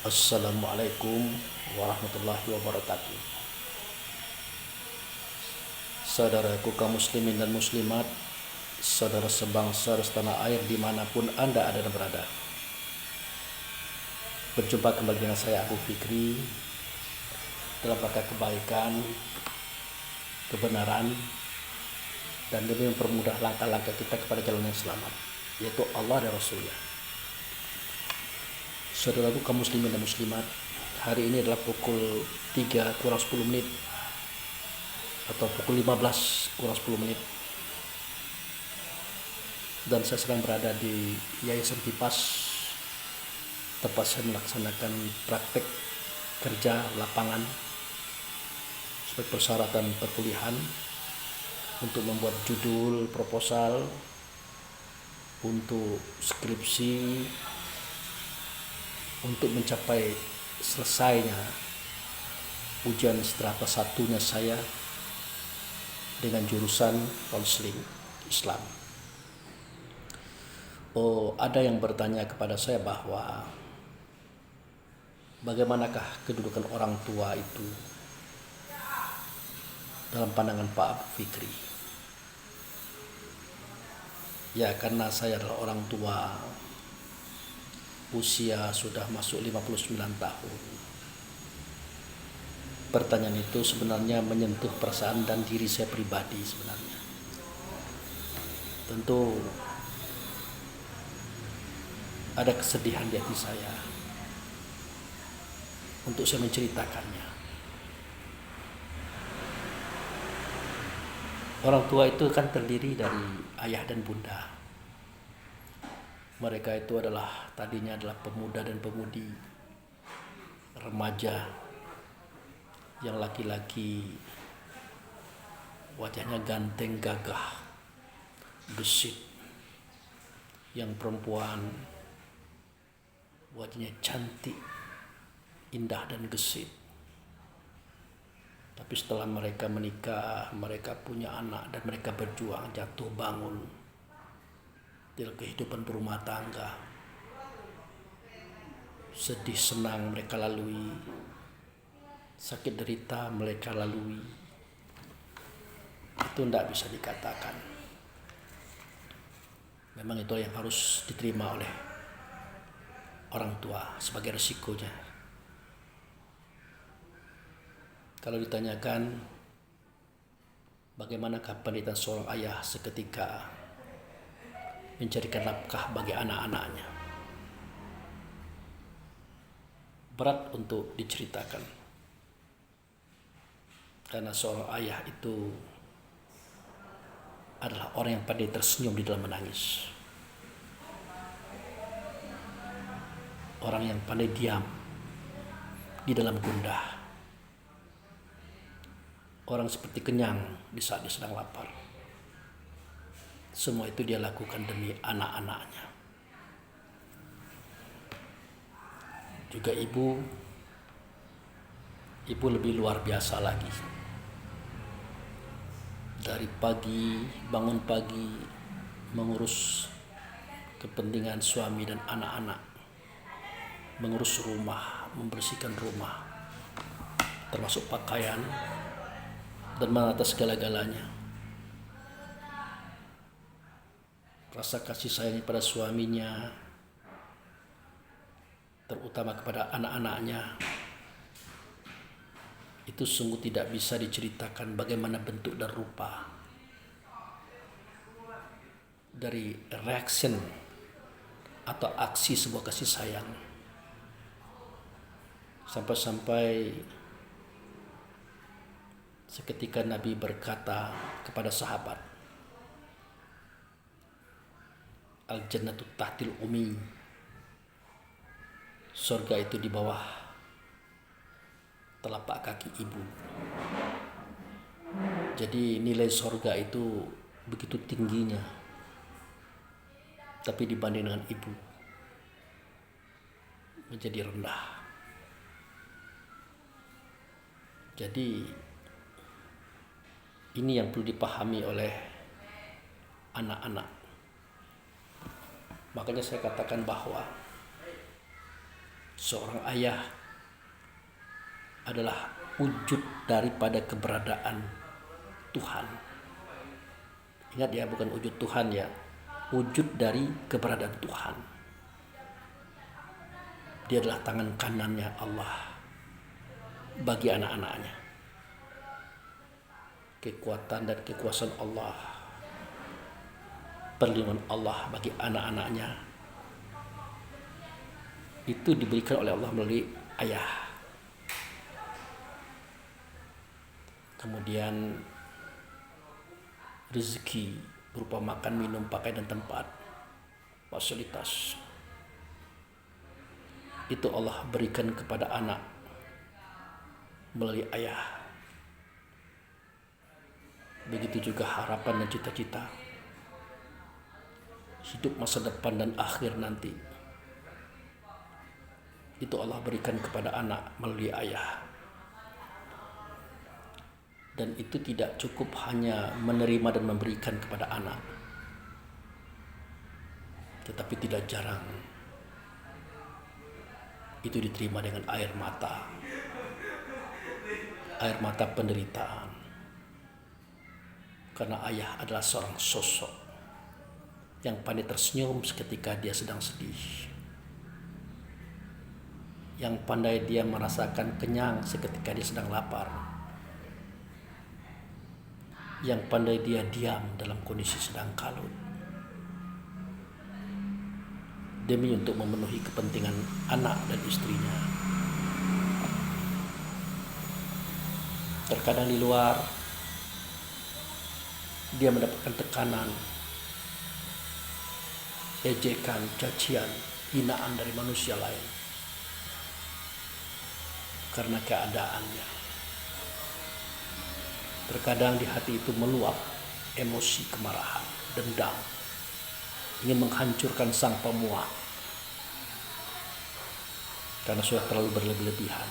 Assalamualaikum warahmatullahi wabarakatuh. Saudaraku kaum muslimin dan muslimat, saudara sebangsa setanah air dimanapun Anda ada dan berada. Berjumpa kembali dengan saya Abu Fikri dalam rangka kebaikan, kebenaran, dan demi mempermudah langkah-langkah kita kepada jalan yang selamat, yaitu Allah dan Rasulnya. Saudaraku kaum muslimin dan muslimat, hari ini adalah pukul 3 kurang 10 menit atau pukul 15 kurang 10 menit, dan saya sedang berada di Yayasan Tipas, tempat saya melaksanakan praktek kerja lapangan sebagai persyaratan perkuliahan untuk membuat judul proposal untuk skripsi untuk mencapai selesainya ujian strata satunya saya dengan jurusan konseling Islam. Ada yang bertanya kepada saya bahwa bagaimanakah kedudukan orang tua itu dalam pandangan Pak Abu Fikri. Ya, karena saya adalah orang tua, usia sudah masuk 59 tahun. Pertanyaan itu sebenarnya menyentuh perasaan dan diri saya pribadi sebenarnya. Tentu ada kesedihan di hati saya untuk saya menceritakannya. Orang tua itu kan terdiri dari ayah dan bunda. Mereka itu tadinya adalah pemuda dan pemudi, remaja, yang laki-laki wajahnya ganteng gagah, gesit, yang perempuan wajahnya cantik, indah dan gesit. Tapi setelah mereka menikah, mereka punya anak dan mereka berjuang jatuh bangun dalam kehidupan berumah tangga. Sedih senang mereka lalui, sakit derita mereka lalui. Itu tidak bisa dikatakan. Memang itu yang harus diterima oleh orang tua sebagai resikonya. Kalau ditanyakan bagaimanakah penderitaan seorang ayah seketika mencarikan nafkah bagi anak-anaknya, berat untuk diceritakan. Karena seorang ayah itu adalah orang yang pandai tersenyum di dalam menangis, orang yang pandai diam di dalam gundah, orang seperti kenyang di saat dia sedang lapar. Semua itu dia lakukan demi anak-anaknya. Juga ibu lebih luar biasa lagi. Dari pagi, bangun pagi, mengurus kepentingan suami dan anak-anak, mengurus rumah, membersihkan rumah, termasuk pakaian, dan menata segala-galanya. Rasa kasih sayang pada suaminya, terutama kepada anak-anaknya, itu sungguh tidak bisa diceritakan bagaimana bentuk dan rupa dari reaction atau aksi sebuah kasih sayang. Sampai-sampai seketika Nabi berkata kepada sahabat, Al-jannatu tahtil umi, surga itu di bawah telapak kaki ibu. Jadi nilai surga itu begitu tingginya, tapi dibanding dengan ibu menjadi rendah. Jadi ini yang perlu dipahami oleh anak-anak. Makanya saya katakan bahwa Seorang ayah adalah wujud daripada keberadaan Tuhan. Ingat ya, bukan wujud Tuhan ya, wujud dari keberadaan Tuhan. Dia adalah tangan kanannya Allah bagi anak-anaknya. Kekuatan dan kekuasaan Allah, perlindungan Allah bagi anak-anaknya itu diberikan oleh Allah melalui ayah. Kemudian rezeki berupa makan, minum, pakaian dan tempat, fasilitas, itu Allah berikan kepada anak melalui ayah. Begitu juga harapan dan cita-cita hidup masa depan dan akhir nanti, itu Allah berikan kepada anak melalui ayah. Dan itu tidak cukup hanya menerima dan memberikan kepada anak, tetapi tidak jarang itu diterima dengan air mata penderitaan. Karena ayah adalah seorang sosok yang pandai tersenyum seketika dia sedang sedih, yang pandai dia merasakan kenyang seketika dia sedang lapar, yang pandai dia diam dalam kondisi sedang kalut, demi untuk memenuhi kepentingan anak dan istrinya. Terkadang di luar dia mendapatkan tekanan, ejekan, cacian, hinaan dari manusia lain karena keadaannya. Terkadang di hati itu meluap emosi kemarahan, dendam, ingin menghancurkan sang pemuak karena sudah terlalu berlebih-lebihan.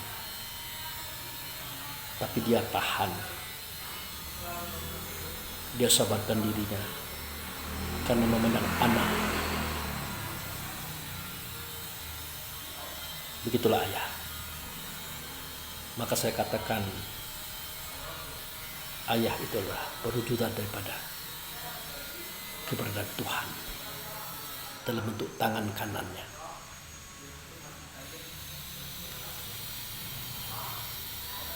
Tapi dia tahan, dia sabarkan dirinya karena memandang anak. Begitulah ayah. Maka saya katakan ayah itu adalah perwujudan daripada keberadaan Tuhan dalam bentuk tangan kanannya.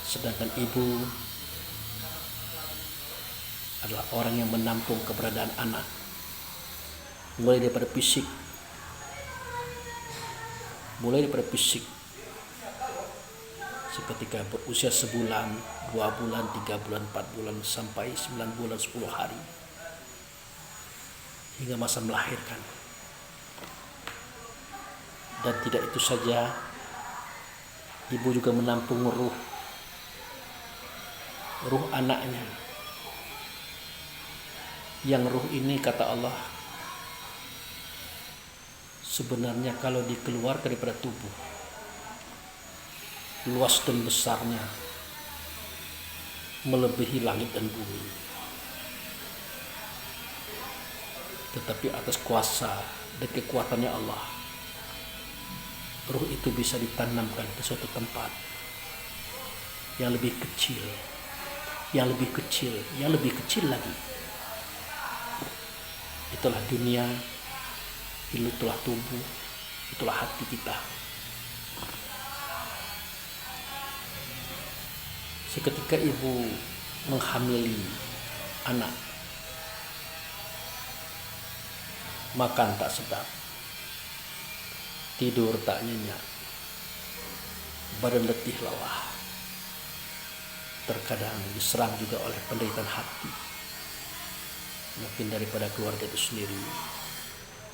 Sedangkan ibu adalah orang yang menampung keberadaan anak, mulai daripada fisik, seketika berusia sebulan, 2 bulan, 3 bulan, 4 bulan, sampai 9 bulan, 10 hari, hingga masa melahirkan. Dan tidak itu saja, ibu juga menampung ruh anaknya, yang ruh ini kata Allah sebenarnya kalau dikeluarkan daripada tubuh, luas dan besarnya melebihi langit dan bumi. Tetapi atas kuasa dan kekuatannya Allah, ruh itu bisa ditanamkan ke suatu tempat yang lebih kecil, yang lebih kecil, yang lebih kecil lagi. Itulah dunia, itulah tubuh, itulah hati kita. Seketika ibu menghamili anak, makan tak sedap, tidur tak nyenyak, badan letih lelah, terkadang diserang juga oleh penderitaan hati, mungkin daripada keluarga itu sendiri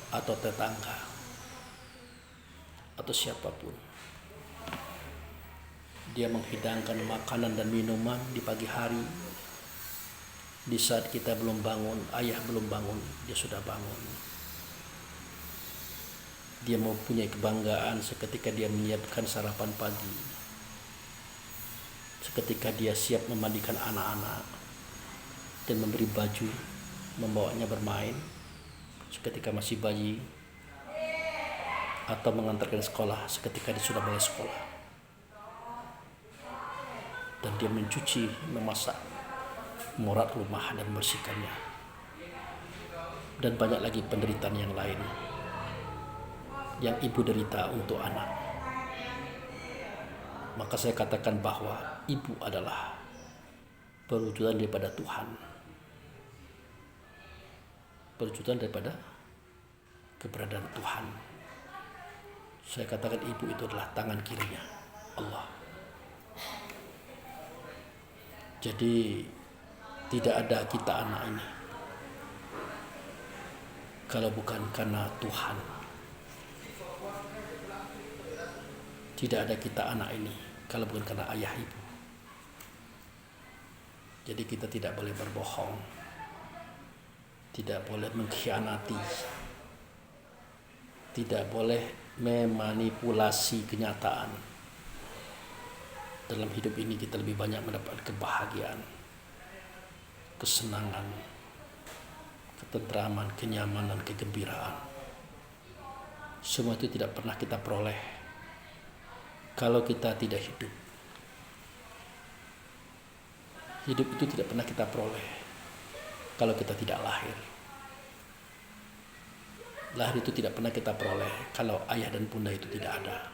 atau tetangga atau siapapun. Dia menghidangkan makanan dan minuman di pagi hari, di saat kita belum bangun, ayah belum bangun, dia sudah bangun. Dia mempunyai kebanggaan seketika dia menyiapkan sarapan pagi, seketika dia siap memandikan anak-anak dan memberi baju, membawanya bermain seketika masih bayi. atau mengantarkan sekolah seketika dia sudah mulai sekolah, dan dia mencuci, memasak, merawat rumah dan membersihkannya, dan banyak lagi penderitaan yang lain yang ibu derita untuk anak. Maka saya katakan bahwa ibu adalah perwujudan daripada Tuhan, perwujudan daripada keberadaan Tuhan. Saya katakan ibu itu adalah tangan kirinya Allah. Jadi tidak ada kita anak ini kalau bukan karena Tuhan. Tidak ada kita anak ini kalau bukan karena ayah ibu. Jadi kita tidak boleh berbohong, tidak boleh mengkhianati, tidak boleh memanipulasi kenyataan. Dalam hidup ini kita lebih banyak mendapat kebahagiaan, kesenangan, ketentraman, kenyamanan, kegembiraan. Semua itu tidak pernah kita peroleh kalau kita tidak hidup. Hidup itu tidak pernah kita peroleh kalau kita tidak lahir. Lahir itu tidak pernah kita peroleh kalau ayah dan bunda itu tidak ada.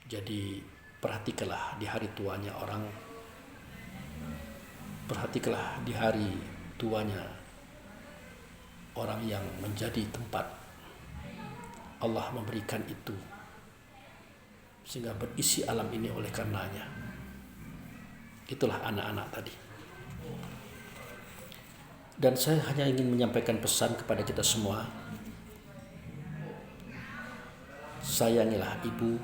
Jadi perhatikanlah di hari tuanya orang, perhatikanlah di hari tuanya orang yang menjadi tempat Allah memberikan itu, sehingga berisi alam ini oleh karenanya. Itulah anak-anak tadi. Dan saya hanya ingin menyampaikan pesan kepada kita semua. Sayangilah ibu,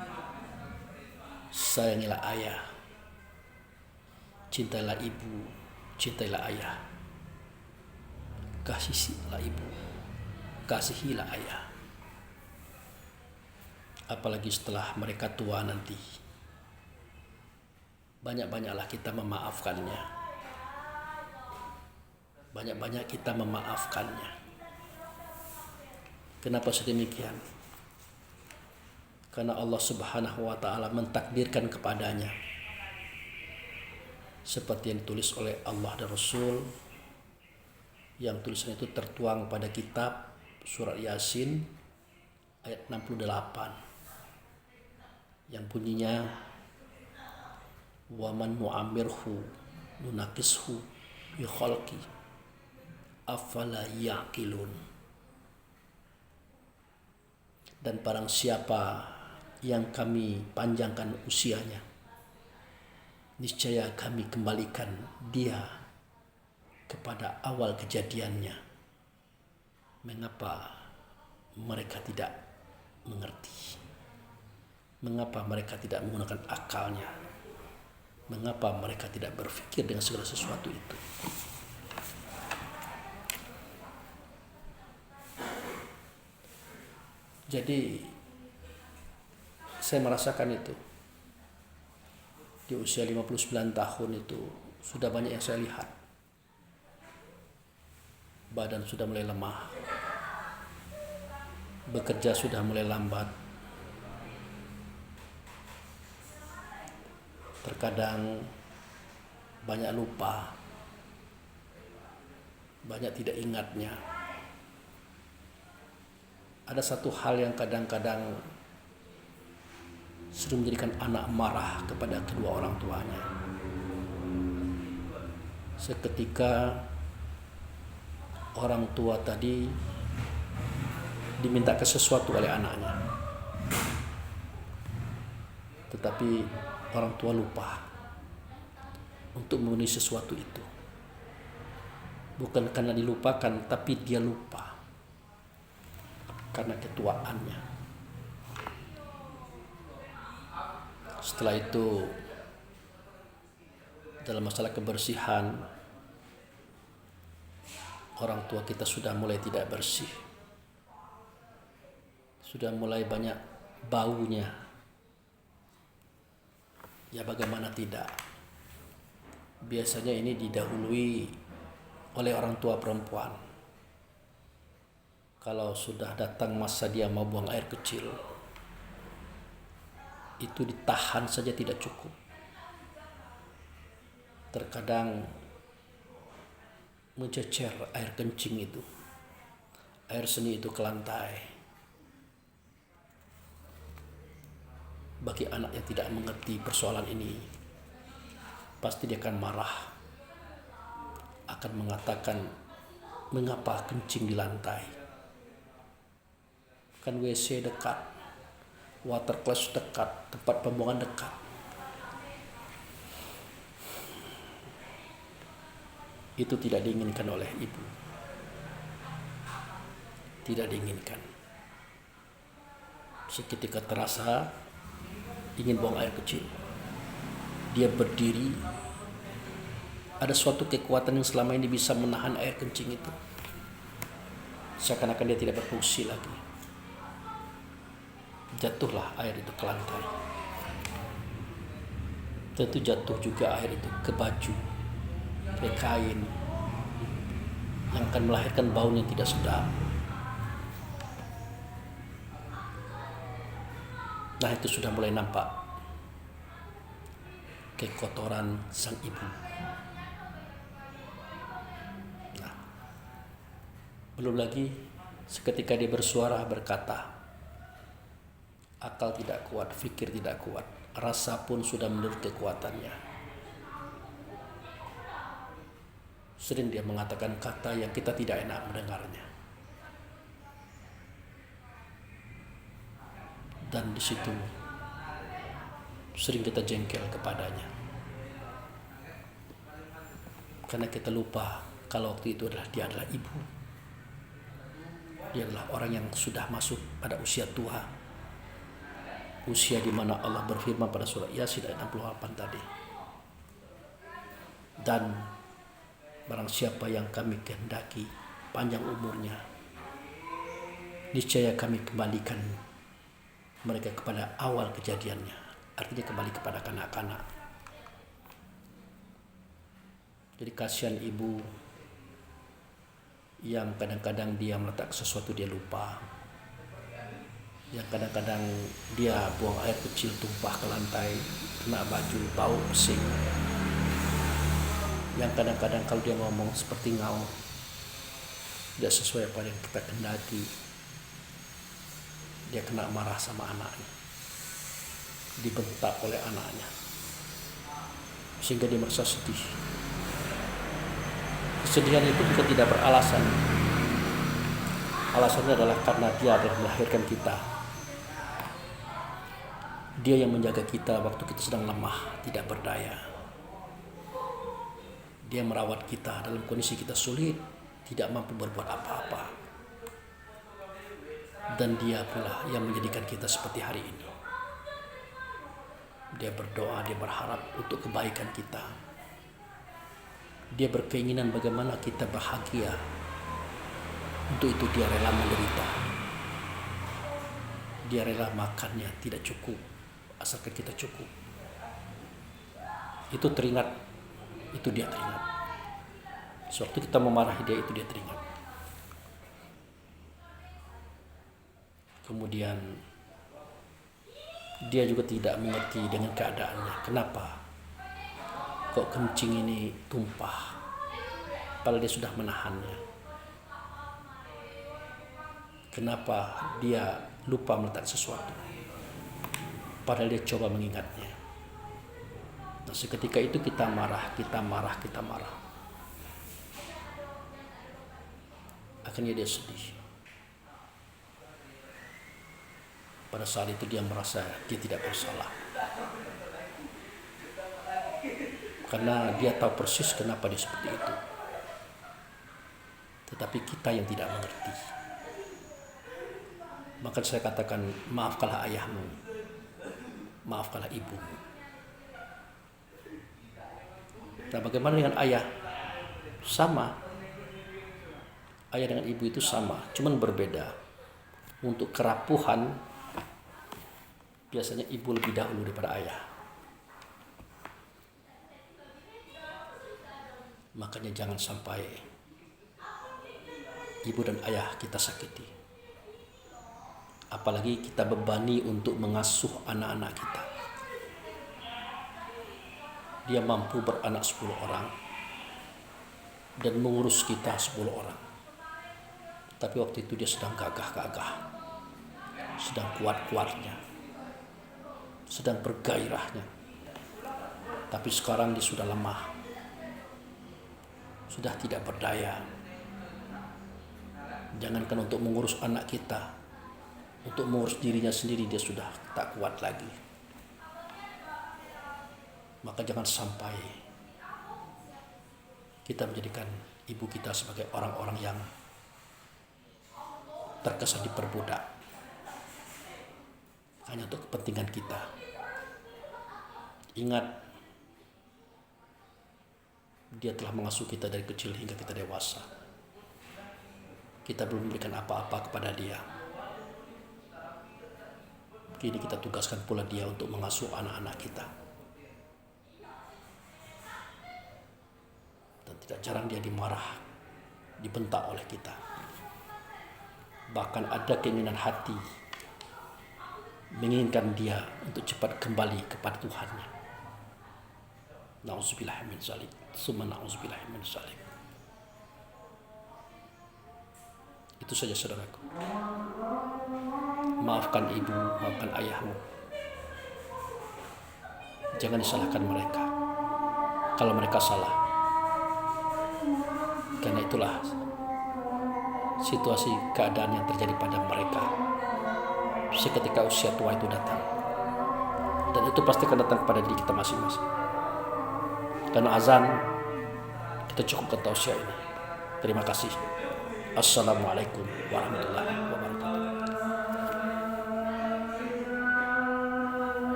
sayangilah ayah. Cintailah ibu, cintailah ayah. Kasihilah ibu, kasihilah ayah. Apalagi setelah mereka tua nanti, banyak-banyaklah kita memaafkannya. Banyak-banyak kita memaafkannya. Kenapa sedemikian? Karena Allah Subhanahu wa Ta'ala mentakdirkan kepadanya seperti yang ditulis oleh Allah dan Rasul, yang tulisan itu tertuang pada kitab surat Yasin ayat 68 yang bunyinya, wa man nu'ammirhu nunaqishu fi khalqi afala yaqilun. Dan barang siapa yang kami panjangkan usianya, niscaya kami kembalikan dia kepada awal kejadiannya. Mengapa mereka tidak mengerti? Mengapa mereka tidak menggunakan akalnya? Mengapa mereka tidak berpikir dengan segala sesuatu itu? Jadi saya merasakan itu. Di usia 59 tahun itu sudah banyak yang saya lihat. Badan sudah mulai lemah. Bekerja sudah mulai lambat. Terkadang banyak lupa. Banyak tidak ingatnya. Ada satu hal yang kadang-kadang sering menjadikan anak marah kepada kedua orang tuanya. Seketika orang tua tadi diminta sesuatu oleh anaknya, tetapi orang tua lupa untuk memenuhi sesuatu itu. Bukan karena dilupakan, tapi dia lupa karena ketuaannya. Setelah itu, dalam masalah kebersihan, orang tua kita sudah mulai tidak bersih. Sudah mulai banyak baunya. Ya bagaimana tidak? Biasanya ini didahului oleh orang tua perempuan. Kalau sudah datang masa dia mau buang air kecil, itu ditahan saja tidak cukup. Terkadang mencecer air kencing itu, air seni itu ke lantai. Bagi anak yang tidak mengerti persoalan ini, pasti dia akan marah, akan mengatakan, mengapa kencing di lantai? Kan WC dekat, water class dekat, tempat pembuangan dekat. Itu tidak diinginkan oleh ibu. Tidak diinginkan. Seketika terasa ingin buang air kecil. Dia berdiri. Ada suatu kekuatan yang selama ini bisa menahan air kencing itu. Seakan-akan dia tidak berfungsi lagi. Jatuhlah air itu ke lantai. Tentu jatuh juga air itu ke baju, ke kain, yang akan melahirkan bau yang tidak sedap. Nah, itu sudah mulai nampak kekotoran sang ibu. Nah, belum lagi seketika dia bersuara berkata, akal tidak kuat, fikir tidak kuat, rasa pun sudah menurut kekuatannya. Sering dia mengatakan kata yang kita tidak enak mendengarnya. Dan di situ sering kita jengkel kepadanya. Karena kita lupa kalau waktu itu dia adalah ibu. Dia adalah orang yang sudah masuk pada usia tua. Usia di mana Allah berfirman pada surah Yasin ayat 68 tadi. Dan barang siapa yang kami kehendaki panjang umurnya, niscaya kami kembalikan mereka kepada awal kejadiannya. Artinya kembali kepada kanak-kanak. Jadi kasihan ibu yang kadang-kadang dia meletak sesuatu dia lupa. Yang kadang-kadang dia buang air kecil tumpah ke lantai, kena baju, bau pesing. Yang kadang-kadang kalau dia ngomong seperti ngau, tidak sesuai apa yang kita kehendaki, dia kena marah sama anaknya, dibentak oleh anaknya, sehingga dia merasa sedih. Kesedihan itu juga tidak beralasan. Alasannya adalah karena dia adalah melahirkan kita. Dia yang menjaga kita waktu kita sedang lemah, tidak berdaya. Dia merawat kita dalam kondisi kita sulit, tidak mampu berbuat apa-apa. Dan dia pula yang menjadikan kita seperti hari ini. Dia berdoa, dia berharap untuk kebaikan kita. Dia berkeinginan bagaimana kita bahagia. Untuk itu dia rela menderita. Dia rela makannya tidak cukup, asalkan kita cukup. Itu teringat, itu dia teringat. Sewaktu kita memarahi dia, itu dia teringat. Kemudian dia juga tidak mengerti dengan keadaannya. Kenapa kok kencing ini tumpah, padahal dia sudah menahannya? Kenapa dia lupa meletak sesuatu, padahal dia coba mengingatnya? Nah, seketika itu kita marah. Akhirnya dia sedih. Pada saat itu dia merasa dia tidak bersalah. Karena dia tahu persis kenapa dia seperti itu. Tetapi kita yang tidak mengerti. Maka saya katakan, maafkanlah ayahmu, maafkanlah ibumu. Nah, bagaimana dengan ayah? Sama. Ayah dengan ibu itu sama, cuman berbeda. Untuk kerapuhan, biasanya ibu lebih dahulu daripada ayah. Makanya jangan sampai ibu dan ayah kita sakiti. Apalagi kita bebani untuk mengasuh anak-anak kita. Dia mampu beranak 10 orang dan mengurus kita 10 orang. Tapi waktu itu dia sedang gagah-gagah, sedang kuat-kuatnya, sedang bergairahnya. Tapi sekarang dia sudah lemah, sudah tidak berdaya. Jangankan untuk mengurus anak kita, untuk mengurus dirinya sendiri dia sudah tak kuat lagi. Maka jangan sampai kita menjadikan ibu kita sebagai orang-orang yang terkesan diperbudak hanya untuk kepentingan kita. Ingat, dia telah mengasuh kita dari kecil hingga kita dewasa. Kita belum memberikan apa-apa kepada dia. Kini kita tugaskan pula dia untuk mengasuh anak-anak kita. Dan tidak jarang dia dimarah, dibentak oleh kita. Bahkan ada keinginan hati menginginkan dia untuk cepat kembali kepada Tuhannya. Na'udzubillah min dzalik, summa na'udzubillah min dzalik. Itu saja saudaraku. Maafkan ibu, maafkan ayahmu. Jangan disalahkan mereka kalau mereka salah. Karena itulah situasi keadaan yang terjadi pada mereka seketika usia tua itu datang. Dan itu pasti akan datang kepada diri kita masing-masing. Karena azan, kita cukupkan tausiah ini. Terima kasih. Assalamualaikum warahmatullahi wabarakatuh.